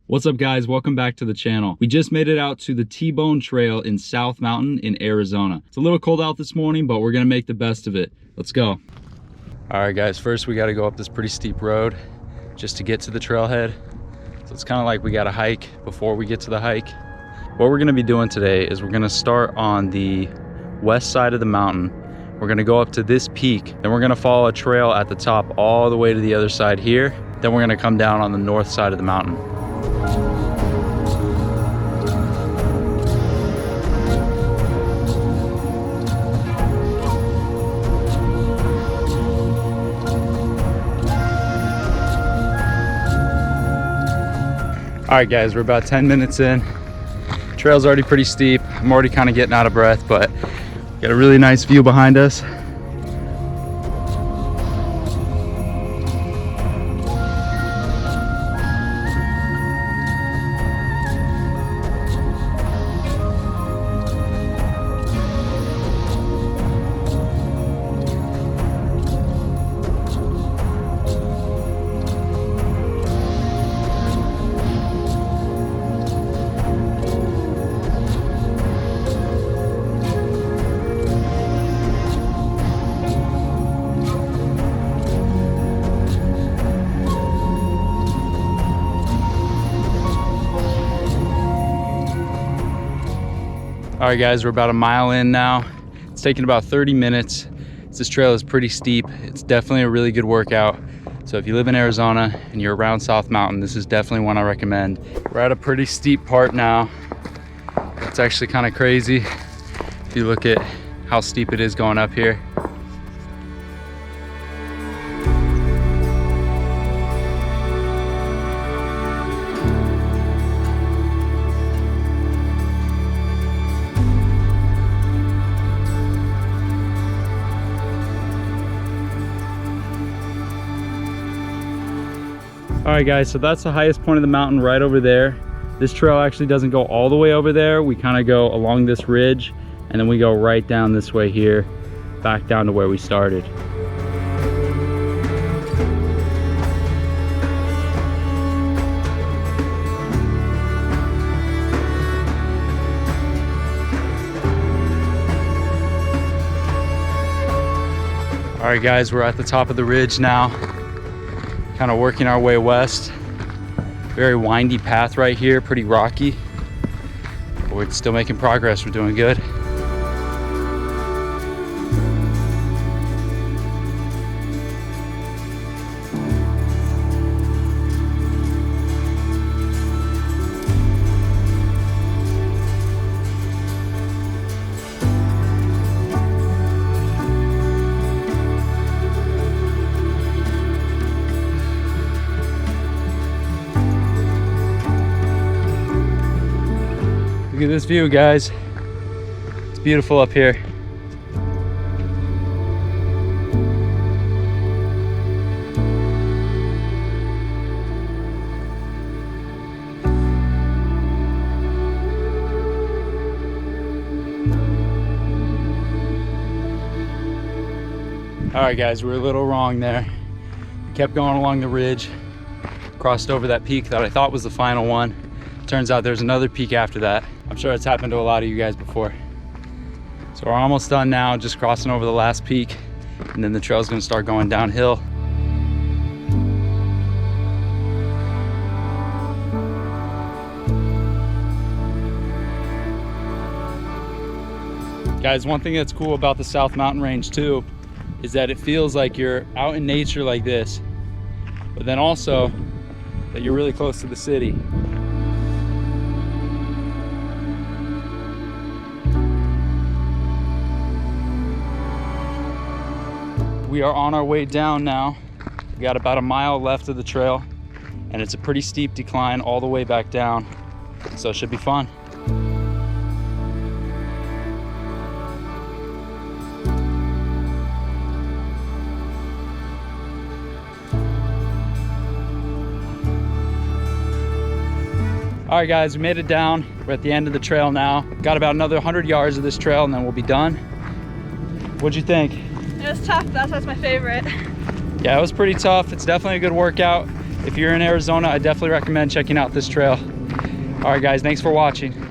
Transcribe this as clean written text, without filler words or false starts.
What's up guys, welcome back to the channel. We just made it out to the T-Bone Trail in South Mountain in Arizona. It's a little cold out this morning, but we're gonna make the best of it. Let's go. All right guys, first we gotta go up this pretty steep road just to get to the trailhead. So it's kind of like we gotta hike before we get to the hike. What we're gonna be doing today is we're gonna start on the west side of the mountain. We're gonna go up to this peak, then we're gonna follow a trail at the top all the way to the other side here. Then we're gonna come down on the north side of the mountain. All right guys, we're about 10 minutes in. Trail's already pretty steep. I'm already kind of getting out of breath, but got a really nice view behind us. All right guys, we're about a mile in now. It's taking about 30 minutes. This trail is pretty steep. It's definitely a really good workout. So if you live in Arizona and you're around South Mountain, this is definitely one I recommend. We're at a pretty steep part now. It's actually kind of crazy if you look at how steep it is going up here. All right guys, so that's the highest point of the mountain right over there. This trail actually doesn't go all the way over there. We kind of go along this ridge and then we go right down this way here, back down to where we started. All right guys, we're at the top of the ridge now. Kind of working our way west. Very windy path right here, pretty rocky. But we're still making progress, we're doing good. Look at this view, guys. It's beautiful up here. All right, guys, we're a little wrong there. We kept going along the ridge, crossed over that peak that I thought was the final one. Turns out there's another peak after that. I'm sure it's happened to a lot of you guys before. So we're almost done now, just crossing over the last peak, and then the trail's gonna start going downhill. Guys, one thing that's cool about the South Mountain Range too, is that it feels like you're out in nature like this, but then also that you're really close to the city. We are on our way down now. We got about a mile left of the trail, and it's a pretty steep decline all the way back down, so it should be fun. All right guys, we made it down. We're at the end of the trail now. Got about another 100 yards of this trail and then we'll be done. What'd you think? It was tough, that's why it's my favorite. Yeah, it was pretty tough. It's definitely a good workout. if you're in Arizona, I definitely recommend checking out this trail. All right, guys, thanks for watching.